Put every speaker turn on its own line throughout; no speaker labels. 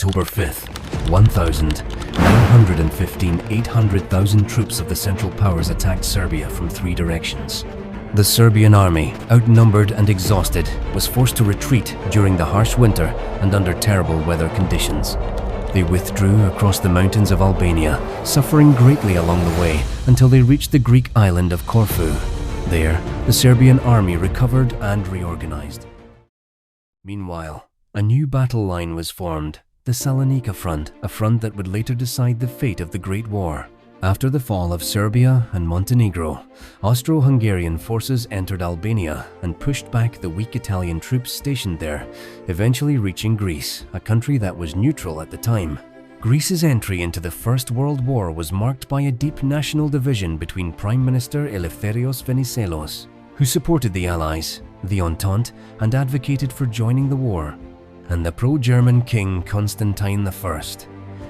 October 5th, 1,915 800,000 troops of the Central Powers attacked Serbia from 3 directions. The Serbian army, outnumbered and exhausted, was forced to retreat during the harsh winter and under terrible weather conditions. They withdrew across the mountains of Albania, suffering greatly along the way until they reached the Greek island of Corfu. There, the Serbian army recovered and reorganized. Meanwhile, a new battle line was formed, the Salonika Front, a front that would later decide the fate of the Great War. After the fall of Serbia and Montenegro, Austro-Hungarian forces entered Albania and pushed back the weak Italian troops stationed there, eventually reaching Greece, a country that was neutral at the time. Greece's entry into the First World War was marked by a deep national division between Prime Minister Eleftherios Venizelos, who supported the Allies, the Entente, and advocated for joining the war, and the pro-German King Constantine I,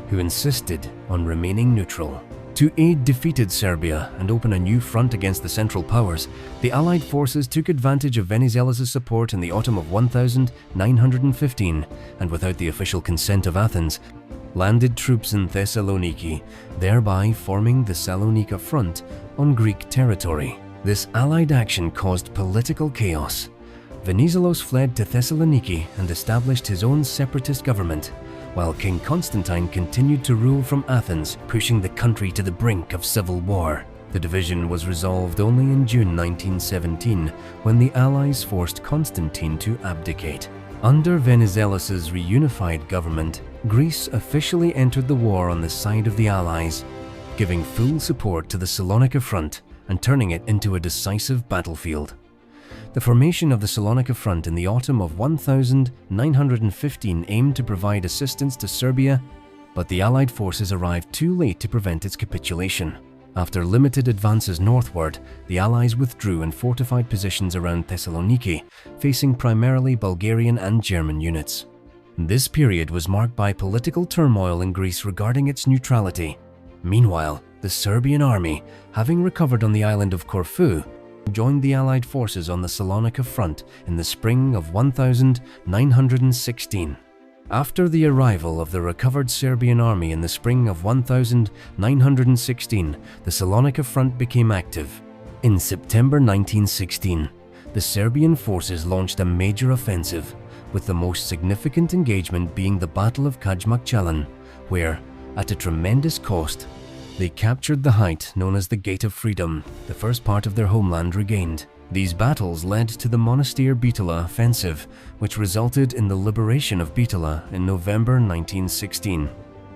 who insisted on remaining neutral. To aid defeated Serbia and open a new front against the Central Powers, the Allied forces took advantage of Venizelos' support in the autumn of 1915 and, without the official consent of Athens, landed troops in Thessaloniki, thereby forming the Salonika Front on Greek territory. This Allied action caused political chaos. Venizelos fled to Thessaloniki and established his own separatist government, while King Constantine continued to rule from Athens, pushing the country to the brink of civil war. The division was resolved only in June 1917, when the Allies forced Constantine to abdicate. Under Venizelos' reunified government, Greece officially entered the war on the side of the Allies, giving full support to the Salonika Front and turning it into a decisive battlefield. The formation of the Salonika Front in the autumn of 1915 aimed to provide assistance to Serbia, but the Allied forces arrived too late to prevent its capitulation. After limited advances northward, the Allies withdrew and fortified positions around Thessaloniki, facing primarily Bulgarian and German units. This period was marked by political turmoil in Greece regarding its neutrality. Meanwhile, the Serbian army, having recovered on the island of Corfu, joined the Allied forces on the Salonika Front in the spring of 1916. After the arrival of the recovered Serbian army in the spring of 1916, the Salonika Front became active. In September 1916, the Serbian forces launched a major offensive, with the most significant engagement being the Battle of Kajmakchalan, where, at a tremendous cost, they captured the height known as the Gate of Freedom, the first part of their homeland regained. These battles led to the Monastir Bitola offensive, which resulted in the liberation of Bitola in November 1916.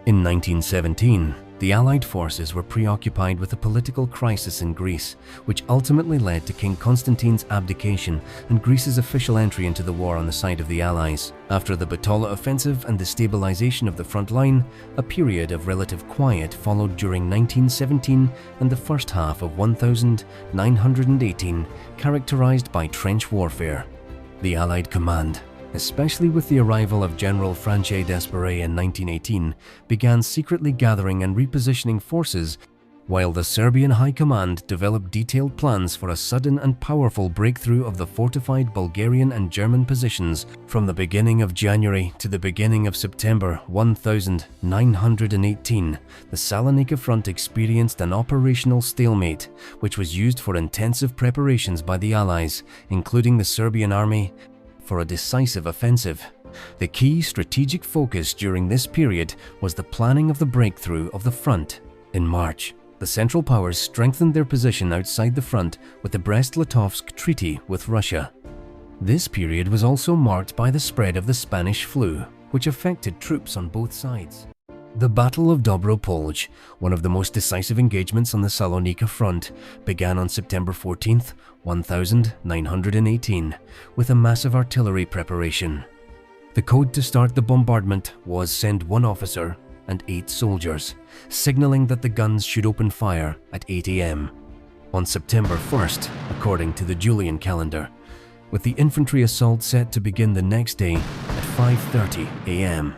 In 1917, the Allied forces were preoccupied with a political crisis in Greece, which ultimately led to King Constantine's abdication and Greece's official entry into the war on the side of the Allies. After the Bitola offensive and the stabilization of the front line, a period of relative quiet followed during 1917 and the first half of 1918, characterized by trench warfare. The Allied command, especially with the arrival of General Franche Desperay in 1918, began secretly gathering and repositioning forces, while the Serbian High Command developed detailed plans for a sudden and powerful breakthrough of the fortified Bulgarian and German positions. From the beginning of January to the beginning of September 1918, the Salonika Front experienced an operational stalemate, which was used for intensive preparations by the Allies, including the Serbian Army, for a decisive offensive. The key strategic focus during this period was the planning of the breakthrough of the front. In March, the Central Powers strengthened their position outside the front with the Brest-Litovsk Treaty with Russia. This period was also marked by the spread of the Spanish flu, which affected troops on both sides. The Battle of Dobro Polje, one of the most decisive engagements on the Salonika Front, began on September 14, 1918, with a massive artillery preparation. The code to start the bombardment was send 1 officer and 8 soldiers, signaling that the guns should open fire at 8 a.m. on September 1st, according to the Julian calendar, with the infantry assault set to begin the next day at 5:30 a.m.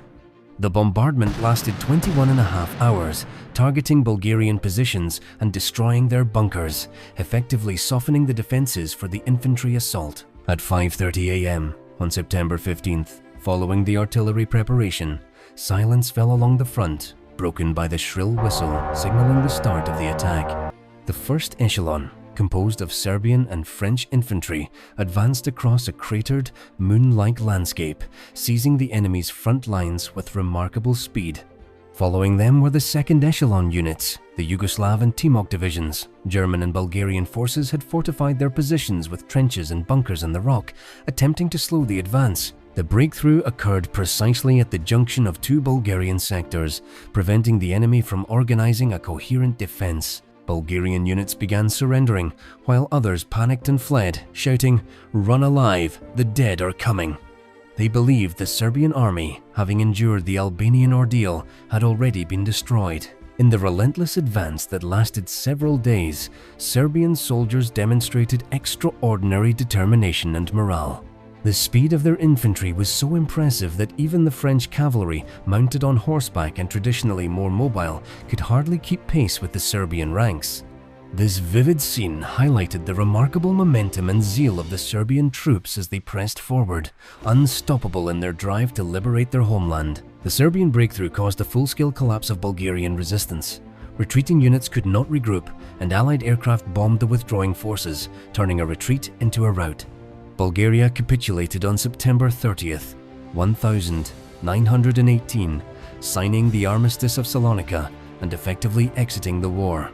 The bombardment lasted 21.5 hours, targeting Bulgarian positions and destroying their bunkers, effectively softening the defenses for the infantry assault. At 5:30 a.m. on September 15th, following the artillery preparation, silence fell along the front, broken by the shrill whistle signaling the start of the attack. The first echelon, composed of Serbian and French infantry, advanced across a cratered, moon-like landscape, seizing the enemy's front lines with remarkable speed. Following them were the second echelon units, the Yugoslav and Timok divisions. German and Bulgarian forces had fortified their positions with trenches and bunkers in the rock, attempting to slow the advance. The breakthrough occurred precisely at the junction of two Bulgarian sectors, preventing the enemy from organizing a coherent defense. Bulgarian units began surrendering, while others panicked and fled, shouting, "Run alive, the dead are coming." They believed the Serbian army, having endured the Albanian ordeal, had already been destroyed. In the relentless advance that lasted several days, Serbian soldiers demonstrated extraordinary determination and morale. The speed of their infantry was so impressive that even the French cavalry, mounted on horseback and traditionally more mobile, could hardly keep pace with the Serbian ranks. This vivid scene highlighted the remarkable momentum and zeal of the Serbian troops as they pressed forward, unstoppable in their drive to liberate their homeland. The Serbian breakthrough caused a full-scale collapse of Bulgarian resistance. Retreating units could not regroup, and Allied aircraft bombed the withdrawing forces, turning a retreat into a rout. Bulgaria capitulated on September 30th, 1918, signing the Armistice of Salonika and effectively exiting the war.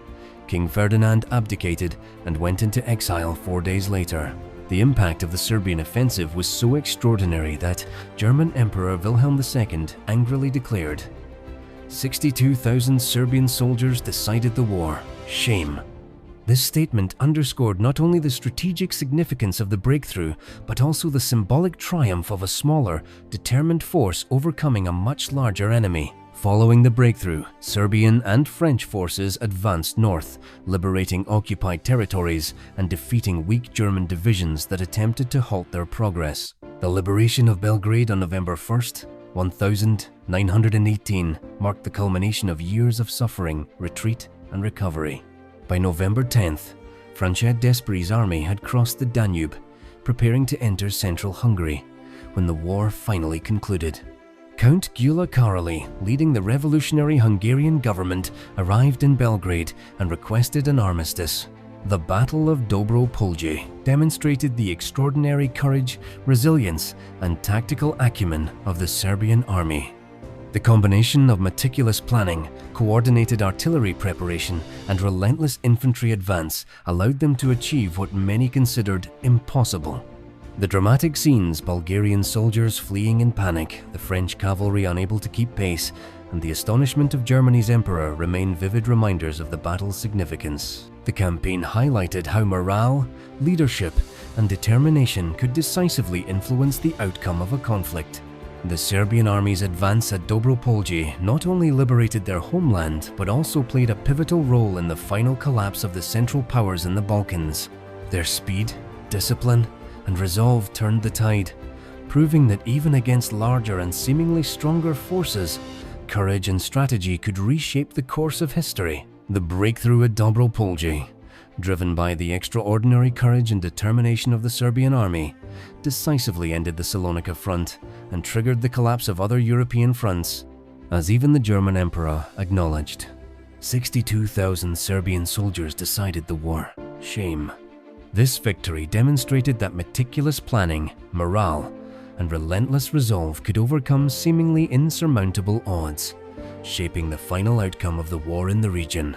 King Ferdinand abdicated and went into exile 4 days later. The impact of the Serbian offensive was so extraordinary that German Emperor Wilhelm II angrily declared, "62,000 Serbian soldiers decided the war. Shame." This statement underscored not only the strategic significance of the breakthrough, but also the symbolic triumph of a smaller, determined force overcoming a much larger enemy. Following the breakthrough, Serbian and French forces advanced north, liberating occupied territories and defeating weak German divisions that attempted to halt their progress. The liberation of Belgrade on November 1st, 1918, marked the culmination of years of suffering, retreat, and recovery. By November 10th, Francesco Despri's army had crossed the Danube, preparing to enter central Hungary, when the war finally concluded. Count Gyula Karolyi, leading the revolutionary Hungarian government, arrived in Belgrade and requested an armistice. The Battle of Dobro Polje demonstrated the extraordinary courage, resilience, and tactical acumen of the Serbian army. The combination of meticulous planning, coordinated artillery preparation, and relentless infantry advance allowed them to achieve what many considered impossible. The dramatic scenes, Bulgarian soldiers fleeing in panic, the French cavalry unable to keep pace, and the astonishment of Germany's emperor remain vivid reminders of the battle's significance. The campaign highlighted how morale, leadership, and determination could decisively influence the outcome of a conflict. The Serbian army's advance at Dobro Polje not only liberated their homeland, but also played a pivotal role in the final collapse of the Central Powers in the Balkans. Their speed, discipline, and resolve turned the tide, proving that even against larger and seemingly stronger forces, courage and strategy could reshape the course of history. The breakthrough at Dobro Polje, driven by the extraordinary courage and determination of the Serbian army, decisively ended the Salonika Front and triggered the collapse of other European fronts, as even the German emperor acknowledged. 62,000 Serbian soldiers decided the war. Shame. This victory demonstrated that meticulous planning, morale, and relentless resolve could overcome seemingly insurmountable odds, shaping the final outcome of the war in the region.